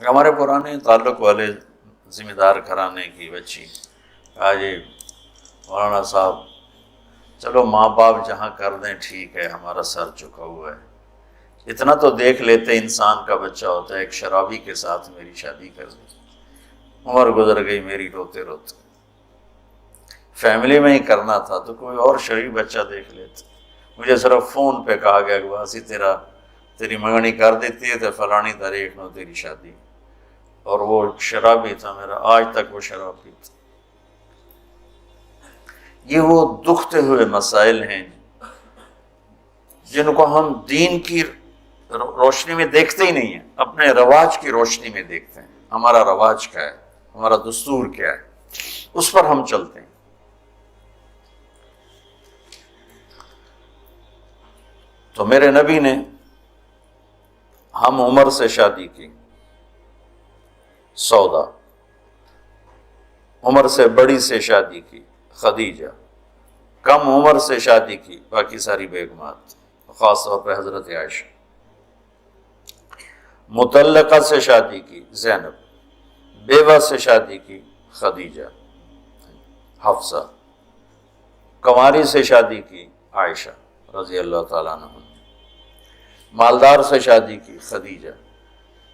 ہمارے پرانے تعلق والے ذمہ دار گھرانے کی بچی کہا جی مولانا صاحب چلو ماں باپ جہاں کر دیں ٹھیک ہے، ہمارا سر جھکا ہوا ہے، اتنا تو دیکھ لیتے انسان کا بچہ ہوتا ہے، ایک شرابی کے ساتھ میری شادی کر دی۔ عمر گزر گئی میری روتے روتے، فیملی میں ہی کرنا تھا تو کوئی اور شریف بچہ دیکھ لیتے۔ مجھے صرف فون پہ کہا گیا کہ باسی تیری منگنی کر دیتی ہے تو فلانی تاریخ میں تیری شادی، اور وہ شرابی تھا میرا، آج تک وہ شراب پیتا۔ یہ وہ دکھتے ہوئے مسائل ہیں جن کو ہم دین کی روشنی میں دیکھتے ہی نہیں ہیں، اپنے رواج کی روشنی میں دیکھتے ہیں۔ ہمارا رواج کیا ہے، ہمارا دستور کیا ہے، اس پر ہم چلتے ہیں۔ تو میرے نبی نے ہم عمر سے شادی کی، سودا، عمر سے بڑی سے شادی کی، خدیجہ، کم عمر سے شادی کی باقی ساری بیگمات، خاص طور پہ حضرت عائشہ، مطلقہ سے شادی کی زینب، بیوہ سے شادی کی خدیجہ، حفصہ، کنواری سے شادی کی عائشہ رضی اللہ تعالیٰ عنہ، مالدار سے شادی کی خدیجہ،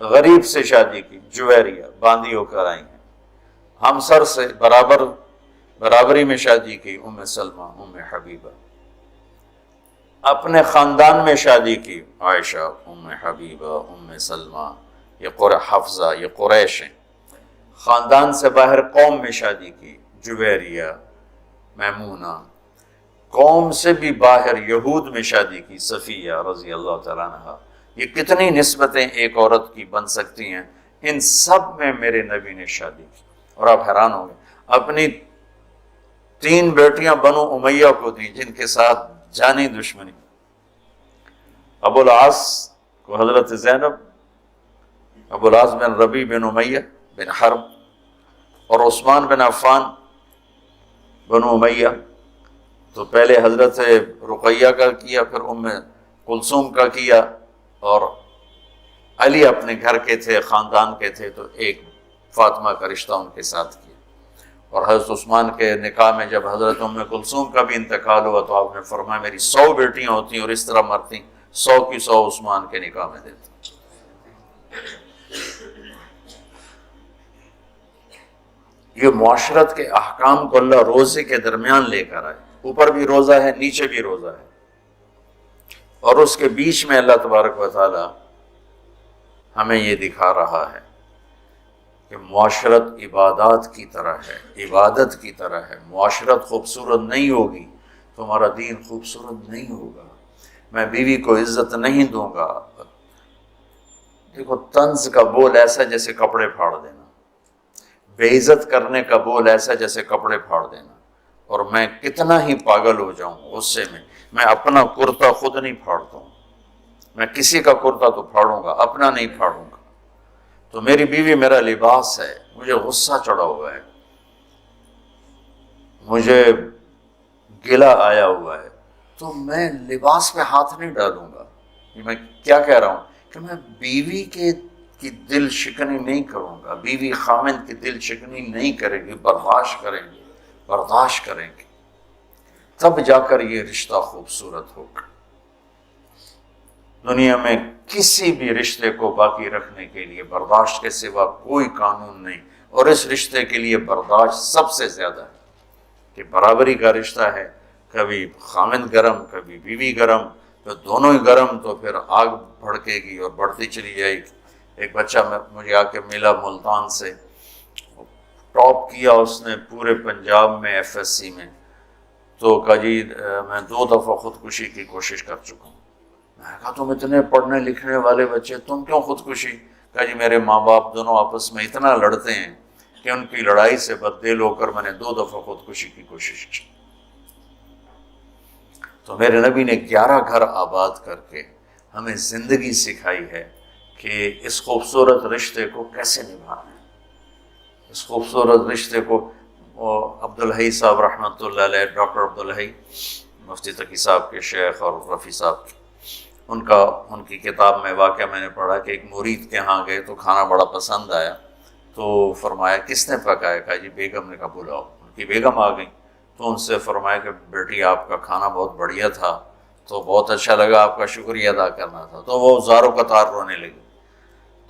غریب سے شادی کی جویریہ، باندھی ہو کر آئی ہیں، ہمسر سے برابری میں شادی کی ام سلمہ، ام حبیبہ، اپنے خاندان میں شادی کی عائشہ، ام حبیبہ، ام سلمہ، یہ حفصہ، یہ قریش ہیں۔ خاندان سے باہر قوم میں شادی کی جویریہ، میمونہ، قوم سے بھی باہر یہود میں شادی کی صفیہ رضی اللہ تعالیٰ عنہ۔ یہ کتنی نسبتیں ایک عورت کی بن سکتی ہیں، ان سب میں میرے نبی نے شادی کی۔ اور آپ حیران ہوں گے، اپنی 3 بیٹیاں بنو امیہ کو دیں جن کے ساتھ جانی دشمنی، ابو العاص کو حضرت زینب، ابو العاص بن ربیع بن امیہ بن حرب، اور عثمان بن عفان بنو امیہ۔ تو پہلے حضرت رقیہ کا کیا، پھر ام کلثوم کا کیا، اور علی اپنے گھر کے تھے، خاندان کے تھے، تو ایک فاطمہ کا رشتہ ان کے ساتھ کیا۔ اور حضرت عثمان کے نکاح میں جب حضرت ام کلثوم کا بھی انتقال ہوا تو آپ نے فرمایا میری 100 بیٹیاں ہوتی اور اس طرح مرتی، 100 کی 100 عثمان کے نکاح میں دیتے۔ یہ معاشرت کے احکام کو اللہ روزے کے درمیان لے کر آئے، اوپر بھی روزہ ہے، نیچے بھی روزہ ہے، اور اس کے بیچ میں اللہ تبارک و تعالی ہمیں یہ دکھا رہا ہے کہ معاشرت عبادات کی طرح ہے، عبادت کی طرح ہے۔ معاشرت خوبصورت نہیں ہوگی تو ہمارا دین خوبصورت نہیں ہوگا۔ میں بیوی کو عزت نہیں دوں گا، دیکھو طنز کا بول ایسا جیسے کپڑے پھاڑ دینا، بے عزت کرنے کا بول ایسا جیسے کپڑے پھاڑ دینا۔ اور میں کتنا ہی پاگل ہو جاؤں غصے میں اپنا کرتا خود نہیں پھاڑتا ہوں، میں کسی کا کرتا تو پھاڑوں گا، اپنا نہیں پھاڑوں گا۔ تو میری بیوی میرا لباس ہے، مجھے غصہ چڑھا ہوا ہے، مجھے گلہ آیا ہوا ہے، تو میں لباس پہ ہاتھ نہیں ڈالوں گا۔ میں کیا کہہ رہا ہوں کہ میں بیوی کی دل شکنی نہیں کروں گا، بیوی خامند کی دل شکنی نہیں کرے گی، برداشت کریں گے، تب جا کر یہ رشتہ خوبصورت ہوگا۔ دنیا میں کسی بھی رشتے کو باقی رکھنے کے لیے برداشت کے سوا کوئی قانون نہیں، اور اس رشتے کے لیے برداشت سب سے زیادہ ہے کہ برابری کا رشتہ ہے، کبھی خامند گرم کبھی بیوی گرم، تو دونوں ہی گرم تو پھر آگ بھڑکے گی اور بڑھتی چلی جائے گی۔ ایک بچہ مجھے آ کے ملا ملتان سے، ٹاپ کیا اس نے پورے پنجاب میں ایف ایس سی میں، تو کہا جی میں 2 دفعہ خودکشی کی کوشش کر چکا ہوں۔ میں نے کہا تم اتنے پڑھنے لکھنے والے بچے تم کیوں خودکشی؟ کہا جی میرے ماں باپ دونوں آپس میں اتنا لڑتے ہیں کہ ان کی لڑائی سے بددل ہو کر میں نے 2 دفعہ خودکشی کی کوشش کی۔ تو میرے نبی نے 11 گھر آباد کر کے ہمیں زندگی سکھائی ہے کہ اس خوبصورت رشتے کو کیسے نبھانا ہے۔ اس خوبصورت رشتے کو عبدالحی صاحب رحمۃ اللہ علیہ، ڈاکٹر عبدالحی مفتی تقی صاحب کے شیخ اور رفیع صاحب، ان کی کتاب میں واقعہ میں نے پڑھا کہ ایک مرید کے ہاں گئے تو کھانا بڑا پسند آیا، تو فرمایا کس نے پکایا؟ کہا جی بیگم نے۔ کہا بلاؤ۔ ان کی بیگم آ گئی تو ان سے فرمایا کہ بیٹی آپ کا کھانا بہت بڑھیا تھا، تو بہت اچھا لگا، آپ کا شکریہ ادا کرنا تھا۔ تو وہ زاروں قطار رونے لگی۔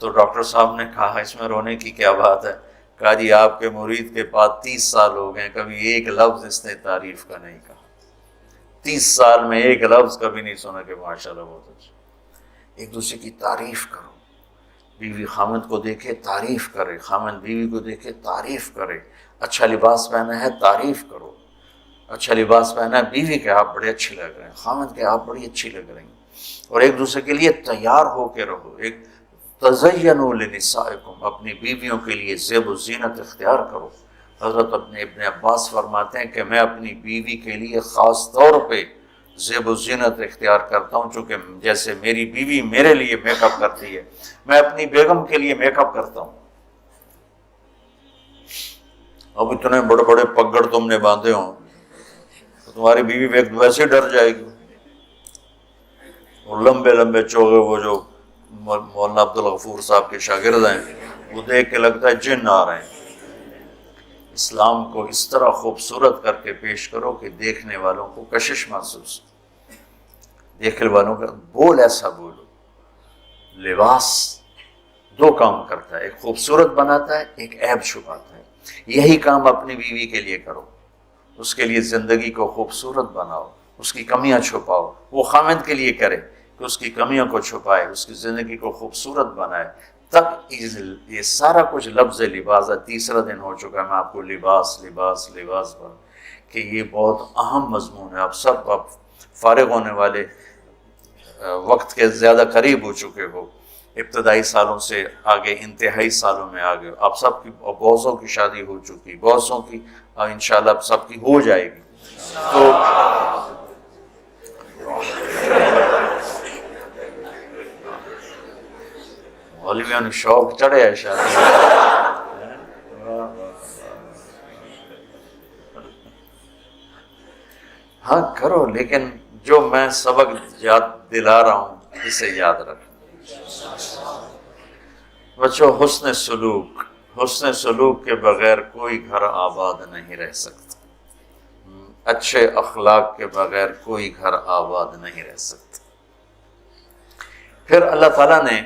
تو ڈاکٹر صاحب نے کہا اس میں رونے کی کیا بات ہے؟ کہا جی آپ کے مرید کے پاس 30 سال ہو گئے، کبھی ایک لفظ اس نے تعریف کا نہیں کہا۔ 30 سال میں ایک لفظ کبھی نہیں سنا کہ ماشاءاللہ بہت اچھا۔ ایک دوسرے کی تعریف کرو، بیوی خامند کو دیکھے تعریف کرے، خامند بیوی کو دیکھے تعریف کرے۔ اچھا لباس پہنا ہے تعریف کرو، اچھا لباس پہنا ہے بیوی کے آپ بڑے اچھے لگ رہے ہیں، خامند کے آپ بڑی اچھی لگ رہی ہیں، اور ایک دوسرے کے لیے تیار ہو کے رہو۔ ایک تزینوا لنسائکم، اپنی بیویوں کے لیے زیب و زینت اختیار کرو۔ حضرت ابن عباس فرماتے ہیں کہ میں اپنی بیوی کے لیے خاص طور پہ زیب و زینت اختیار کرتا ہوں، چونکہ جیسے میری بیوی میرے لیے میک اپ کرتی ہے، میں اپنی بیگم کے لیے میک اپ کرتا ہوں۔ اب اتنے بڑے بڑے پگڑ تم نے باندھے ہوں تو تمہاری بیوی ویسے ڈر جائے گی۔ اور لمبے لمبے چوغے وہ جو مولانا عبدالغفور صاحب کے شاگرد ہیں، وہ دیکھ کے لگتا ہے جن آ رہے ہیں۔ اسلام کو اس طرح خوبصورت کر کے پیش کرو کہ دیکھنے والوں کو کشش محسوس، دیکھنے والوں کا بول ایسا بولو۔ لباس دو کام کرتا ہے، ایک خوبصورت بناتا ہے، ایک عیب چھپاتا ہے۔ یہی کام اپنی بیوی کے لیے کرو، اس کے لیے زندگی کو خوبصورت بناؤ، اس کی کمیاں چھپاؤ۔ وہ خامند کے لیے کرے کہ اس کی کمیوں کو چھپائے، اس کی زندگی کو خوبصورت بنائے، تب یہ سارا کچھ لفظ لباس ہے۔ تیسرا دن ہو چکا ہے میں آپ کو لباس لباس لباس پر، کہ یہ بہت اہم مضمون ہے۔ آپ سب اب فارغ ہونے والے وقت کے زیادہ قریب ہو چکے ہو، ابتدائی سالوں سے آگے انتہائی سالوں میں آگے، آپ سب کی بہتوں کی شادی ہو چکی، بہتوں کی انشاءاللہ اب سب کی ہو جائے گی۔ تو مولویوں نے شوق چڑھے ہے شادی۔ ہاں کرو، لیکن جو میں سبق یاد دلا رہا ہوں اسے یاد رکھیں۔ بچوں، حسن سلوک کے بغیر کوئی گھر آباد نہیں رہ سکتا، اچھے اخلاق کے بغیر کوئی گھر آباد نہیں رہ سکتا۔ پھر اللہ تعالیٰ نے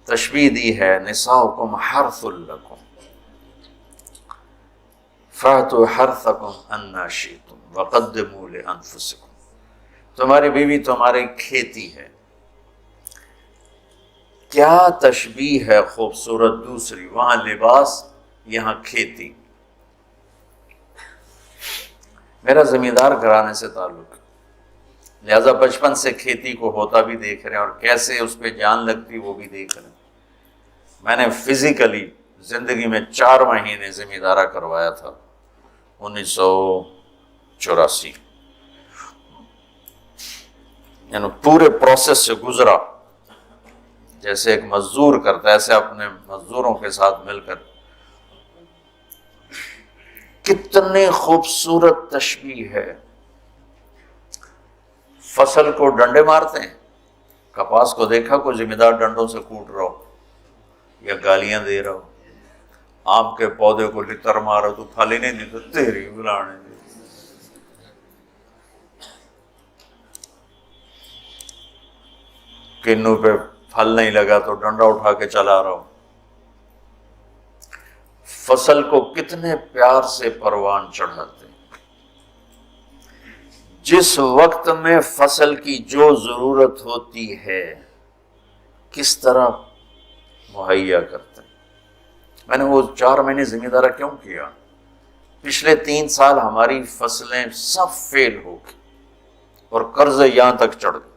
تشبیہ دی ہے، نساؤکم حرث لکم فأتوا حرثکم انا شئتم وقدموا لانفسکم۔ تمہاری بیوی تمہاری کھیتی ہے۔ کیا تشبیہ ہے خوبصورت دوسری، وہاں لباس یہاں کھیتی۔ میرا زمیندار گھرانے سے تعلق ہے، لہذا بچپن سے کھیتی کو ہوتا بھی دیکھ رہے ہیں اور کیسے اس پہ جان لگتی وہ بھی دیکھ رہے ہیں۔ میں نے فزیکلی زندگی میں 4 مہینے زمیندارہ کروایا تھا 1984، یعنی پورے پروسیس سے گزرا، جیسے ایک مزدور کرتا ہے ایسے اپنے مزدوروں کے ساتھ مل کر۔ کتنے خوبصورت تشبیہ ہے۔ فصل کو ڈنڈے مارتے ہیں، کپاس کو دیکھا کوئی زمیندار ڈنڈوں سے کوٹ رہا ہو یا گالیاں دے رہا ہو، آم کے پودے کو لتر مارو تو پھل ہی نہیں دیتے، تیری بلانے دی۔ کنوں پہ پھل نہیں لگا تو ڈنڈا اٹھا کے چلا رہا ہو۔ فصل کو کتنے پیار سے پروان چڑھاتے ہیں۔ جس وقت میں فصل کی جو ضرورت ہوتی ہے کس طرح مہیا کرتے ہیں۔ میں نے وہ 4 مہینے زمیندارہ کیوں کیا؟ پچھلے 3 سال ہماری فصلیں سب فیل ہو گئی اور قرضے یہاں تک چڑھ گئے۔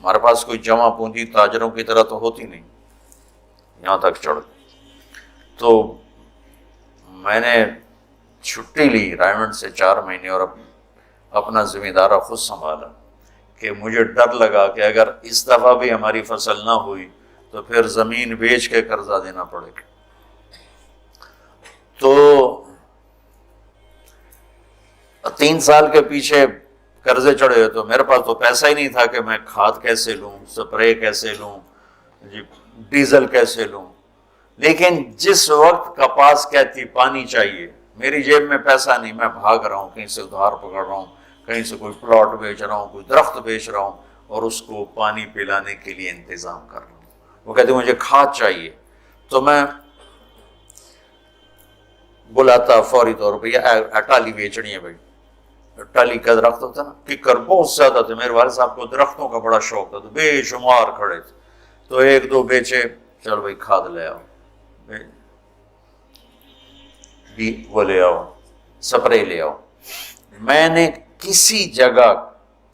ہمارے پاس کوئی جمع پونجی تاجروں کی طرح تو ہوتی نہیں، یہاں تک چڑھ گئی۔ تو میں نے چھٹی لی رائمنڈ سے 4 مہینے اور اپنا زمیندارہ خود سنبھالا، کہ مجھے ڈر لگا کہ اگر اس دفعہ بھی ہماری فصل نہ ہوئی تو پھر زمین بیچ کے قرضہ دینا پڑے گا۔ تو 3 سال کے پیچھے قرضے چڑھے ہوئے تو میرے پاس تو پیسہ ہی نہیں تھا کہ میں کھاد کیسے لوں، سپرے کیسے لوں، جی ڈیزل کیسے لوں. لیکن جس وقت کپاس کہتی پانی چاہیے، میری جیب میں پیسہ نہیں، میں بھاگ رہا ہوں، کہیں سے ادھار پکڑ رہا ہوں، کہیں سے کوئی پلاٹ بیچ رہا ہوں، کوئی درخت بیچ رہا ہوں، اور اس کو پانی پلانے کے لیے انتظام کر رہا ہوں. وہ کہتے مجھے کھاد چاہیے، تو میں بلاتا فوری طور پہ، یا ٹالی بیچنی ہے بھائی. ٹالی کا درخت ہوتا نا، ککر بہت زیادہ تھے، میرے والد صاحب کو درختوں کا بڑا شوق تھا، تو بے شمار کھڑے تھے. تو ایک دو بیچے، چل بھائی کھاد لے آؤ، وہ لے آؤ، سپرے لے آؤ. میں نے کسی جگہ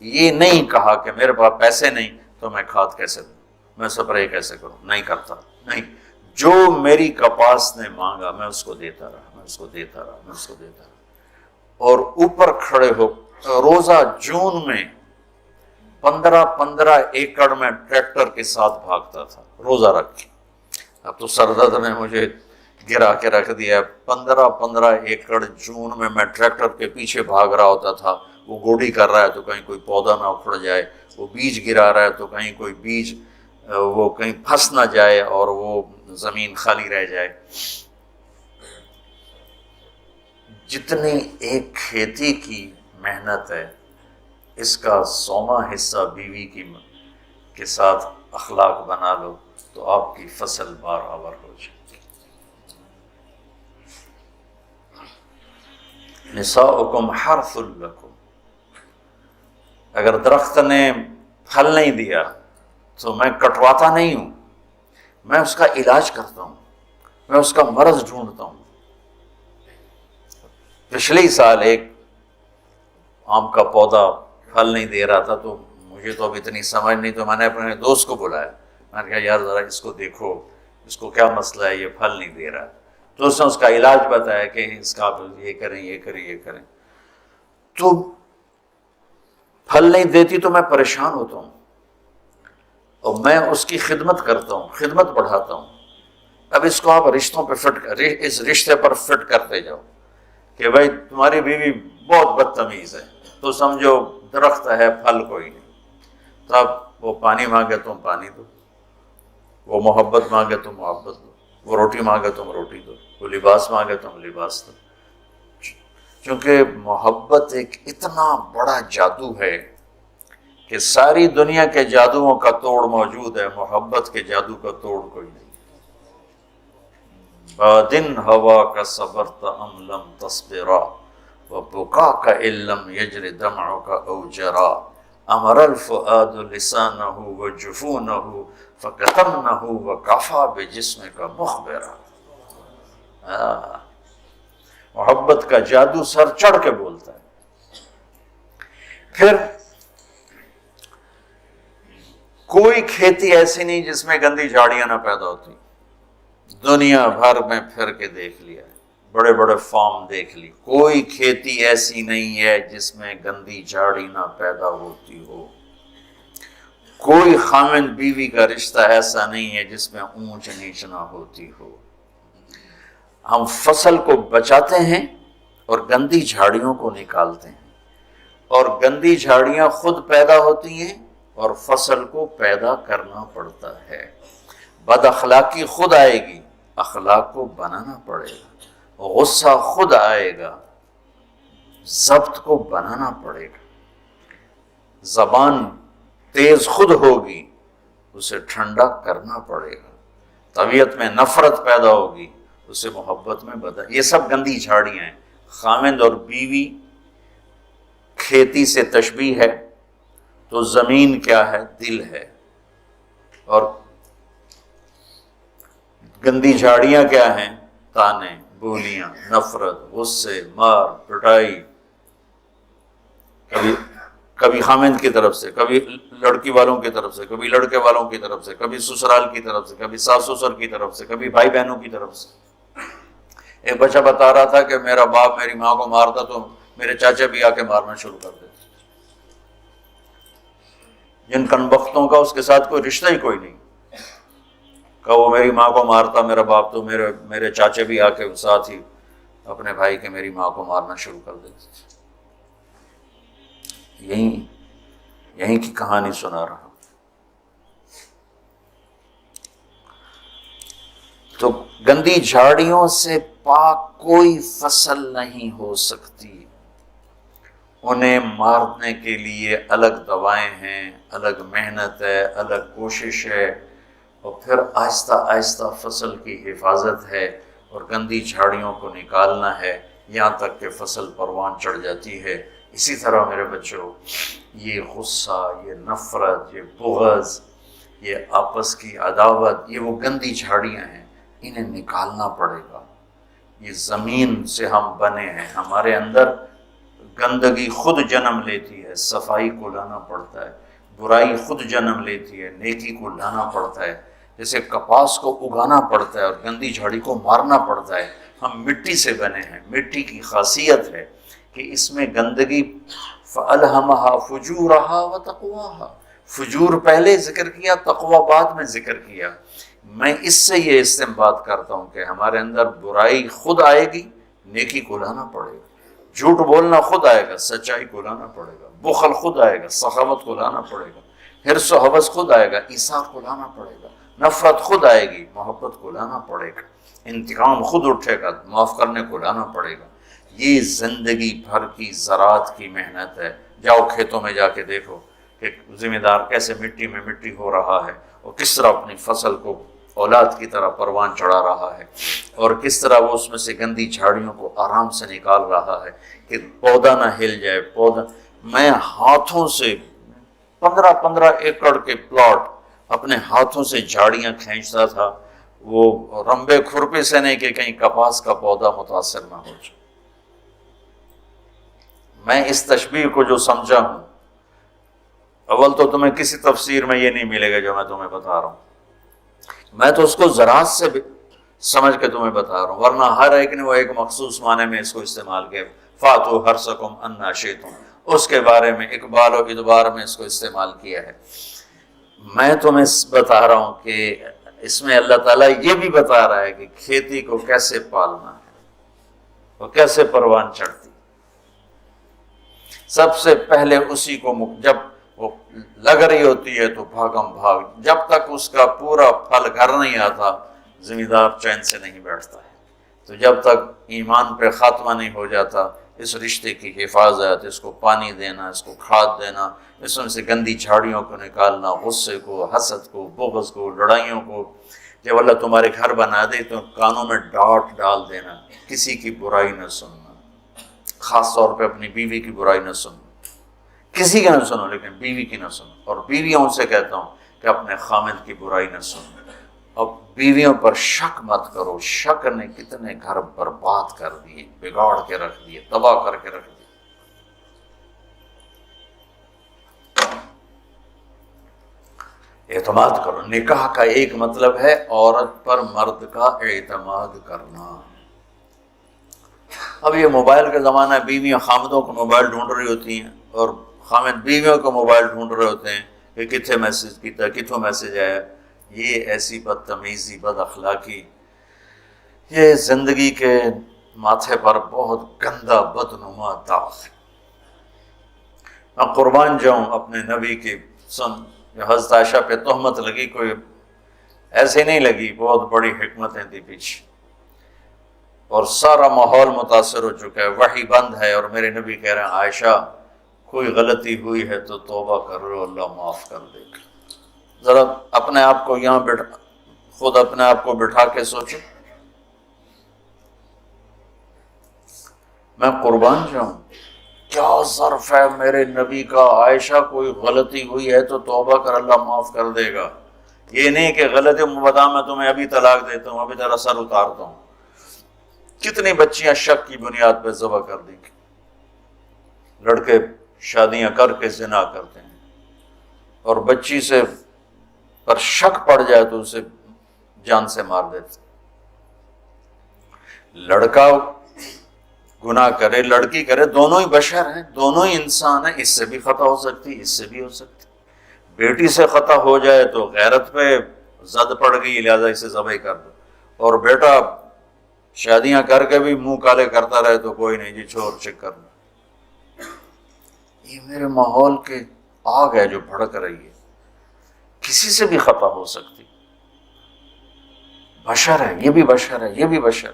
یہ نہیں کہا کہ میرے پاس پیسے نہیں تو میں کھاد کیسے دوں، میں سپرے کیسے کروں، نہیں کرتا. نہیں، جو میری کپاس نے مانگا میں اس کو دیتا رہا، میں اس کو دیتا رہا، میں اس کو دیتا رہا. اور اوپر کھڑے ہو روزہ جون میں 15 ایکڑ میں ٹریکٹر کے ساتھ بھاگتا تھا روزہ رکھ کے. اب تو سردرد نے مجھے گرا کے رکھ دیا. 15 ایکڑ جون میں ٹریکٹر کے پیچھے بھاگ رہا ہوتا تھا. وہ گوڈی کر رہا ہے تو کہیں کوئی پودا نہ اکھڑ جائے، وہ بیج گرا رہا ہے تو کہیں کوئی بیج وہ کہیں پھنس نہ جائے اور وہ زمین خالی رہ جائے. جتنی ایک کھیتی کی محنت ہے، اس کا 100واں حصہ بیوی کے ساتھ اخلاق بنا لو تو آپ کی فصل برابر ہو جائے. نساؤکم حرث لکم. اگر درخت نے پھل نہیں دیا تو میں کٹواتا نہیں ہوں، میں اس کا علاج کرتا ہوں، میں اس کا مرض ڈھونڈتا ہوں. پچھلے سال ایک آم کا پودا پھل نہیں دے رہا تھا، تو مجھے تو اب اتنی سمجھ نہیں، تو میں نے اپنے دوست کو بلایا. میں نے کہا یار ذرا اس کو دیکھو، اس کو کیا مسئلہ ہے، یہ پھل نہیں دے رہا. تو اس نے اس کا علاج بتایا کہ اس کا یہ کریں، یہ کریں، یہ کریں. تو پھل نہیں دیتی تو میں پریشان ہوتا ہوں، اور میں اس کی خدمت کرتا ہوں، خدمت بڑھاتا ہوں. اب اس کو آپ رشتوں پہ اس رشتے پر فٹ کرتے جاؤ کہ بھائی تمہاری بیوی بہت بدتمیز ہے، تو سمجھو درخت ہے، پھل کوئی نہیں. تو اب وہ پانی مانگے تم پانی دو، وہ محبت مانگے تم محبت دو، وہ روٹی مانگے تم روٹی دو، وہ لباس مانگے تم لباس دو. چونکہ محبت ایک اتنا بڑا جادو ہے کہ ساری دنیا کے جادوؤں کا توڑ موجود ہے، محبت کے جادو کا توڑ کوئی نہیں. بادن ہوا کا صبرت ام لم تصبرا وبکاک ان لم یجر دمعک او جرا امر الفؤاد لسانہ وجفونہ فکتمنہ وکفا بجسمک مخبرا. محبت کا جادو سر چڑھ کے بولتا ہے. پھر کوئی کھیتی ایسی نہیں جس میں گندی جھاڑیاں نہ پیدا ہوتی. دنیا بھر میں پھر کے دیکھ لیا، بڑے بڑے فارم دیکھ لی، کوئی کھیتی ایسی نہیں ہے جس میں گندی جھاڑی نہ پیدا ہوتی ہو. کوئی خامند بیوی کا رشتہ ایسا نہیں ہے جس میں اونچ نیچ نہ ہوتی ہو. ہم فصل کو بچاتے ہیں اور گندی جھاڑیوں کو نکالتے ہیں، اور گندی جھاڑیاں خود پیدا ہوتی ہیں اور فصل کو پیدا کرنا پڑتا ہے. بد اخلاقی خود آئے گی، اخلاق کو بنانا پڑے گا. غصہ خود آئے گا، ضبط کو بنانا پڑے گا. زبان تیز خود ہوگی، اسے ٹھنڈا کرنا پڑے گا. طبیعت میں نفرت پیدا ہوگی، اسے محبت میں بدل. یہ سب گندی جھاڑیاں ہیں. خامند اور بیوی کھیتی سے تشبیہ ہے تو زمین کیا ہے؟ دل ہے. اور گندی جھاڑیاں کیا ہیں؟ تانے، بولیاں، نفرت، غصے، مار پٹائی. کبھی خامند کی طرف سے، کبھی لڑکی والوں کی طرف سے، کبھی لڑکے والوں کی طرف سے، کبھی سسرال کی طرف سے، کبھی ساس سسر کی طرف سے، کبھی بھائی بہنوں کی طرف سے. ایک بچہ بتا رہا تھا کہ میرا باپ میری ماں کو مارتا تو میرے چاچا بھی آ کے مارنا شروع کر دیتے. جن کنبختوں کا اس کے ساتھ کوئی رشتہ ہی کوئی نہیں، کہ وہ میری ماں کو مارتا میرا باپ، تو میرے چاچے بھی آ کے ساتھ ہی اپنے بھائی کے میری ماں کو مارنا شروع کر دیتے. یہیں کی کہانی سنا رہا ہوں۔ تو گندی جھاڑیوں سے پاک کوئی فصل نہیں ہو سکتی، انہیں مارنے کے لیے الگ دوائیں ہیں، الگ محنت ہے، الگ کوشش ہے، اور پھر آہستہ آہستہ فصل کی حفاظت ہے اور گندی جھاڑیوں کو نکالنا ہے یہاں تک کہ فصل پروان چڑھ جاتی ہے۔ اسی طرح میرے بچوں، یہ غصہ، یہ نفرت، یہ بغض، یہ آپس کی عداوت، یہ وہ گندی جھاڑیاں ہیں، انہیں نکالنا پڑے گا۔ یہ زمین سے ہم بنے ہیں، ہمارے اندر گندگی خود جنم لیتی ہے، صفائی کو لانا پڑتا ہے، برائی خود جنم لیتی ہے، نیکی کو لانا پڑتا ہے، جیسے کپاس کو اگانا پڑتا ہے اور گندی جھاڑی کو مارنا پڑتا ہے۔ ہم مٹی سے بنے ہیں، مٹی کی خاصیت ہے کہ اس میں گندگی فَأَلْهَمَهَا فُجُورَهَا وَتَقْوَاهَا، فجور پہلے ذکر کیا، تقوی بعد میں ذکر کیا۔ میں اس سے یہ استنباط کرتا ہوں کہ ہمارے اندر برائی خود آئے گی، نیکی کو لانا پڑے گا، جھوٹ بولنا خود آئے گا، سچائی کو لانا پڑے گا، بخل خود آئے گا، سخاوت کو لانا پڑے گا، حرص و حوث خود آئے گا، ایثار کو لانا پڑے گا، نفرت خود آئے گی، محبت کو لانا پڑے گا، انتقام خود اٹھے گا، معاف کرنے کو لانا پڑے گا۔ یہ زندگی بھر کی زراعت کی محنت ہے۔ جاؤ کھیتوں میں جا کے دیکھو کہ ذمہ دار کیسے مٹی میں مٹی ہو رہا ہے اور کس طرح اپنی فصل کو اولاد کی طرح پروان چڑھا رہا ہے، اور کس طرح وہ اس میں سے گندی جھاڑیوں کو آرام سے نکال رہا ہے کہ پودا نہ ہل جائے۔ پودا، میں ہاتھوں سے 15 ایکڑ کے پلاٹ اپنے ہاتھوں سے جھاڑیاں کھینچتا تھا، وہ رمبے کھرپے سے نہیں کہ کہیں کپاس کا پودا متاثر نہ ہو جائے۔ میں اس تشبیہ کو جو سمجھا ہوں، اول تو تمہیں کسی تفسیر میں یہ نہیں ملے گا جو میں تمہیں بتا رہا ہوں، میں تو اس کو زراعت سے سمجھ کے تمہیں بتا رہا ہوں، ورنہ ہر ایک نے وہ ایک مخصوص معنی میں اس کو استعمال کیا، فاتو حرثکم انا شئتم، اس کے بارے میں اقبال و ادبار میں اس کو استعمال کیا ہے۔ میں تمہیں بتا رہا ہوں کہ اس میں اللہ تعالیٰ یہ بھی بتا رہا ہے کہ کھیتی کو کیسے پالنا ہے، وہ کیسے پروان چڑھتی۔ سب سے پہلے اسی کو جب وہ لگ رہی ہوتی ہے تو بھاگم بھاگ، جب تک اس کا پورا پھل گھر نہیں آتا زمیندار چین سے نہیں بیٹھتا ہے۔ تو جب تک ایمان پہ خاتمہ نہیں ہو جاتا، اس رشتے کی حفاظت، اس کو پانی دینا، اس کو کھاد دینا، اس میں سے گندی جھاڑیوں کو نکالنا، غصے کو، حسد کو، بغض کو، لڑائیوں کو، جب اللہ تمہارے گھر بنا دے تو کانوں میں ڈانٹ ڈال دینا، کسی کی برائی نہ سننا، خاص طور پہ اپنی بیوی کی برائی نہ سنو، کسی کی نہ سنو لیکن بیوی کی نہ سنو، اور بیویوں سے کہتا ہوں کہ اپنے خامد کی برائی نہ سنو۔ اب بیویوں پر شک مت کرو، شک نے کتنے گھر برباد کر دیے، بگاڑ کے رکھ دیے، تباہ کر کے رکھ دیے۔ اعتماد کرو۔ نکاح کا ایک مطلب ہے عورت پر مرد کا اعتماد کرنا۔ اب یہ موبائل کا زمانہ ہے، بیویاں خامدوں کو موبائل ڈھونڈ رہی ہوتی ہیں اور خامد بیویوں کو موبائل ڈھونڈ رہے ہوتے ہیں کہ کتنے میسج کیتا، کتوں میسج آیا۔ یہ ایسی بدتمیزی، بد اخلاقی، یہ زندگی کے ماتھے پر بہت گندا بدنما داغ ہے۔ میں قربان جاؤں اپنے نبی کی حضرت عائشہ پہ تہمت لگی، کوئی ایسے نہیں لگی، بہت بڑی حکمتیں تھی پیچھے، اور سارا ماحول متاثر ہو چکا ہے، وحی بند ہے، اور میرے نبی کہہ رہے ہیں عائشہ کوئی غلطی ہوئی ہے تو توبہ کر لو، اللہ معاف کر دے گا۔ ذرا اپنے آپ کو یہاں خود اپنے آپ کو بٹھا کے سوچو۔ میں قربان جاؤں، کیا ظرف ہے میرے نبی کا، عائشہ کوئی غلطی ہوئی ہے تو توبہ کر، اللہ معاف کر دے گا۔ یہ نہیں کہ غلطی بتا میں تمہیں ابھی طلاق دیتا ہوں، ابھی تیرا سر اتارتا ہوں۔ کتنی بچیاں شک کی بنیاد پہ ذبح کر دیں گی، لڑکے شادیاں کر کے زنا کرتے ہیں، اور بچی سے پر شک پڑ جائے تو اسے جان سے مار دیتے۔ لڑکا گناہ کرے، لڑکی کرے، دونوں ہی بشر ہیں، دونوں ہی انسان ہیں، اس سے بھی خطا ہو سکتی، اس سے بھی ہو سکتی۔ بیٹی سے خطا ہو جائے تو غیرت پہ زد پڑ گئی لہذا اسے ذبح کر دو، اور بیٹا شادیاں کر کے بھی منہ کالے کرتا رہے تو کوئی نہیں جی، چھوڑ چک کر دو۔ یہ میرے ماحول کے آگ ہے جو بھڑک رہی ہے، کسی سے بھی خطا ہو سکتی، بشر ہے، یہ بھی بشر ہے، یہ بھی بشر،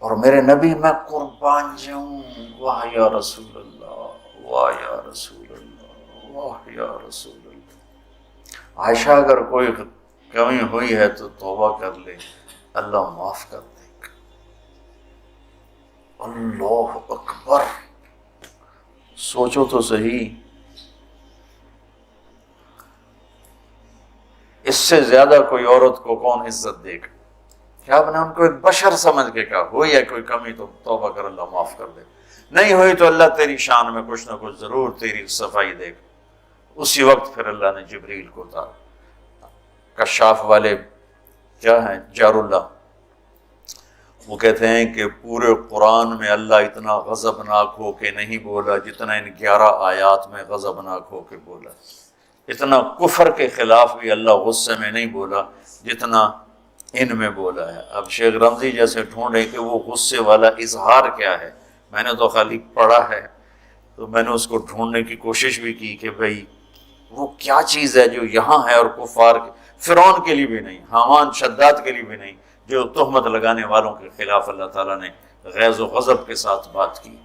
اور میرے نبی میں قربان جاؤں، واہ یا رسول اللہ، واہ یا رسول اللہ، واہ یا رسول اللہ۔ عائشہ اگر کوئی کمی ہوئی ہے تو توبہ کر لے، اللہ معاف کر دے گا۔ اللہ اکبر، سوچو تو صحیح، اس سے زیادہ کوئی عورت کو کون عزت دے گا؟ کیا آپ نے ان کو ایک بشر سمجھ کے کہا، ہوئی ہے کوئی کمی تو توبہ کر، اللہ معاف کر دے، نہیں ہوئی تو اللہ تیری شان میں کچھ نہ کچھ ضرور تیری صفائی دے گا۔ اسی وقت پھر اللہ نے جبریل کو اتارا۔ کشاف والے کیا ہیں، جار اللہ، وہ کہتے ہیں کہ پورے قرآن میں اللہ اتنا غضبناک ہو کے نہیں بولا جتنا ان 11 آیات میں غضبناک ہو کے بولا، اتنا کفر کے خلاف بھی اللہ غصے میں نہیں بولا جتنا ان میں بولا ہے۔ اب شیخ رمزی جیسے ڈھونڈے کہ وہ غصے والا اظہار کیا ہے، میں نے تو خالی پڑھا ہے، تو میں نے اس کو ڈھونڈنے کی کوشش بھی کی کہ بھئی وہ کیا چیز ہے جو یہاں ہے اور کفار فرعون کے لیے بھی نہیں، حامان شداد کے لیے بھی نہیں، جو تہمت لگانے والوں کے خلاف اللہ تعالیٰ نے غیظ و غضب کے ساتھ بات کی۔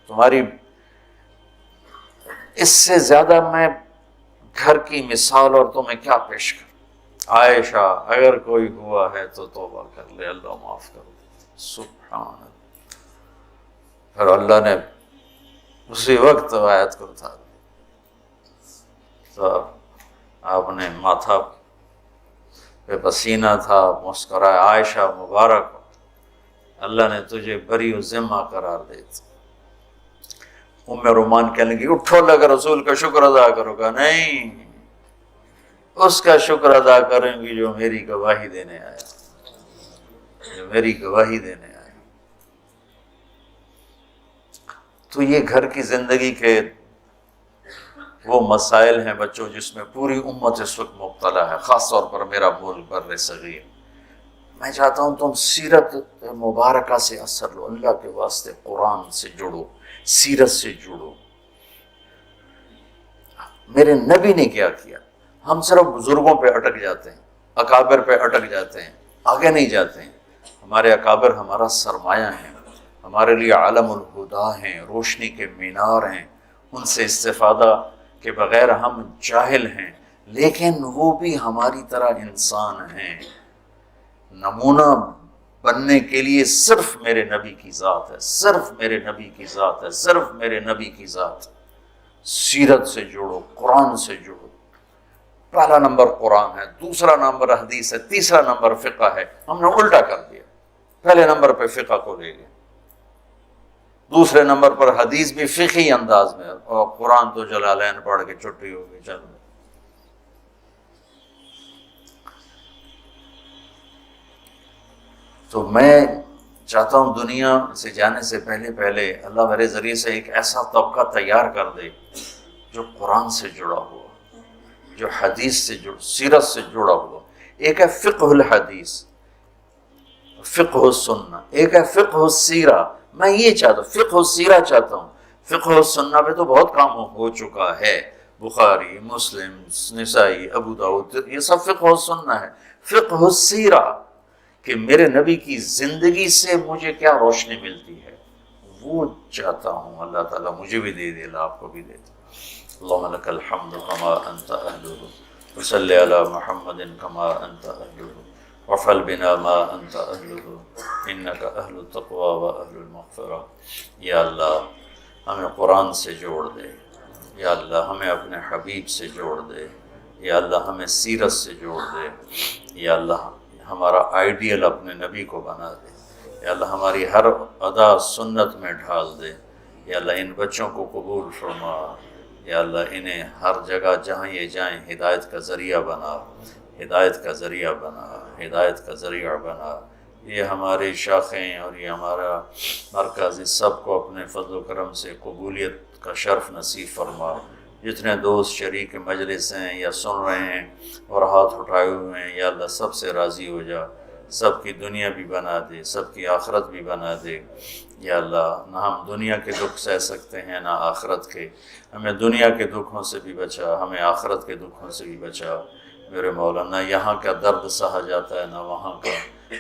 تمہاری اس سے زیادہ میں گھر کی مثال اور تمہیں کیا پیش کروں؟ عائشہ اگر کوئی ہوا ہے تو توبہ کر لے، اللہ معاف کر دے۔ سبحان اللہ۔ پھر اللہ نے اسی وقت آیت کو اتار دیا، تو آپ نے ماتھا پہ پسینہ تھا، مسکرائے، عائشہ مبارک، اللہ نے تجھے بری و ذمہ قرار دے دی۔ ام رومان کہنے لگی اٹھو لگا رسول کا شکر ادا کرو گا، نہیں، اس کا شکر ادا کریں گی جو میری گواہی دینے آیا، جو میری گواہی دینے آیا۔ تو یہ گھر کی زندگی کے وہ مسائل ہیں بچوں جس میں پوری امت اس وقت مبتلا ہے، خاص طور پر میرا ملک بر صغیر۔ میں چاہتا ہوں تم سیرت مبارکہ سے اثر لو، اللہ کے واسطے قرآن سے جڑو، سیرت سے جڑو۔ میرے نبی نے کیا کیا؟ ہم صرف بزرگوں پہ اٹک جاتے ہیں، اکابر پہ اٹک جاتے ہیں، آگے نہیں جاتے ہیں۔ ہمارے اکابر ہمارا سرمایہ ہیں، ہمارے لیے عالم الہدا ہیں، روشنی کے مینار ہیں، ان سے استفادہ کے بغیر ہم جاہل ہیں، لیکن وہ بھی ہماری طرح انسان ہیں۔ نمونہ بننے کے لیے صرف میرے نبی کی ذات ہے، صرف میرے نبی کی ذات ہے، صرف میرے نبی کی ذات۔ سیرت سے جڑو، قرآن سے جڑو۔ پہلا نمبر قرآن ہے، دوسرا نمبر حدیث ہے، تیسرا نمبر فقہ ہے۔ ہم نے الٹا کر دیا، پہلے نمبر پہ فقہ کو لے گئے، دوسرے نمبر پر حدیث بھی فقہی انداز میں، اور قرآن تو جلالین پڑھ کے چھٹی ہو گئی، چلو۔ تو میں چاہتا ہوں دنیا سے جانے سے پہلے اللہ میرے ذریعے سے ایک ایسا طبقہ تیار کر دے جو قرآن سے جڑا ہوا، جو حدیث سے سیرت سے جڑا ہوا۔ ایک ہے فقہ الحدیث، فقہ السنہ، ایک ہے فقہ السیرہ۔ میں یہ چاہتا ہوں، فقہ السیرہ چاہتا ہوں۔ فقہ السنہ پہ تو بہت کام ہو چکا ہے، بخاری، مسلم، نسائی، ابو داؤد، یہ سب فقہ السنہ ہے۔ فقہ السیرہ کہ میرے نبی کی زندگی سے مجھے کیا روشنی ملتی ہے، وہ چاہتا ہوں۔ اللہ تعالیٰ مجھے بھی دے دے، اللہ آپ کو بھی دے دے۔ اللہم لک الحمد کما انت اہلہ، وصلی علی محمد کما انت اہلہ، وافعل بنا ما انت اہلہ، انک اہل التقوی و اہل المغفرہ۔ یا اللہ ہمیں قرآن سے جوڑ دے، یا اللہ ہمیں اپنے حبیب سے جوڑ دے، یا اللہ ہمیں سیرت سے جوڑ دے، یا اللہ ہمارا آئیڈیل اپنے نبی کو بنا دے، یا اللہ ہماری ہر ادا سنت میں ڈھال دے، یا اللہ ان بچوں کو قبول فرما، یا اللہ انہیں ہر جگہ جہاں یہ جائیں ہدایت کا ذریعہ بنا، ہدایت کا ذریعہ بنا، ہدایت کا ذریعہ بنا۔ یہ ہماری شاخیں اور یہ ہمارا مرکز، اس سب کو اپنے فضل و کرم سے قبولیت کا شرف نصیب فرما۔ جتنے دوست شریک مجلس ہیں یا سن رہے ہیں اور ہاتھ اٹھائے ہوئے ہیں، یا اللہ سب سے راضی ہو جا، سب کی دنیا بھی بنا دے، سب کی آخرت بھی بنا دے۔ یا اللہ نہ ہم دنیا کے دکھ سہ سکتے ہیں نہ آخرت کے، ہمیں دنیا کے دکھوں سے بھی بچا، ہمیں آخرت کے دکھوں سے بھی بچا میرے مولا۔ نہ یہاں کا درد سہا جاتا ہے نہ وہاں کا،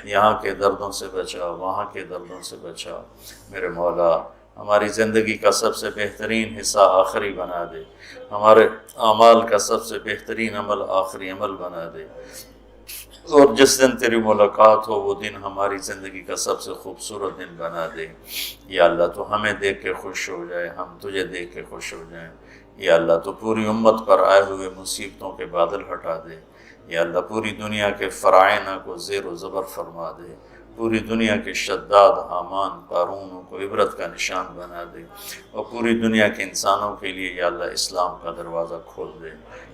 یہاں کے دردوں سے بچا، وہاں کے دردوں سے بچا میرے مولا۔ ہماری زندگی کا سب سے بہترین حصہ آخری بنا دے، ہمارے اعمال کا سب سے بہترین عمل آخری عمل بنا دے، اور جس دن تیری ملاقات ہو وہ دن ہماری زندگی کا سب سے خوبصورت دن بنا دے۔ یا اللہ تو ہمیں دیکھ کے خوش ہو جائے، ہم تجھے دیکھ کے خوش ہو جائیں۔ یا اللہ تو پوری امت پر آئے ہوئے مصیبتوں کے بادل ہٹا دے۔ یا اللہ پوری دنیا کے فرائنہ کو زیر و زبر فرما دے، پوری دنیا کے شداد، حامان، قارونوں کو عبرت کا نشان بنا دے، اور پوری دنیا کے انسانوں کے لیے یا اللہ اسلام کا دروازہ کھول دے۔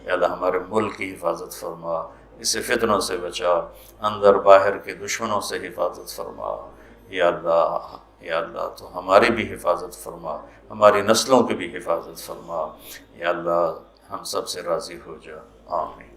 یا اللہ ہمارے ملک کی حفاظت فرما، اسے فتنوں سے بچا، اندر باہر کے دشمنوں سے حفاظت فرما۔ یا اللہ تو ہماری بھی حفاظت فرما، ہماری نسلوں کی بھی حفاظت فرما۔ یا اللہ ہم سب سے راضی ہو جا، آمین۔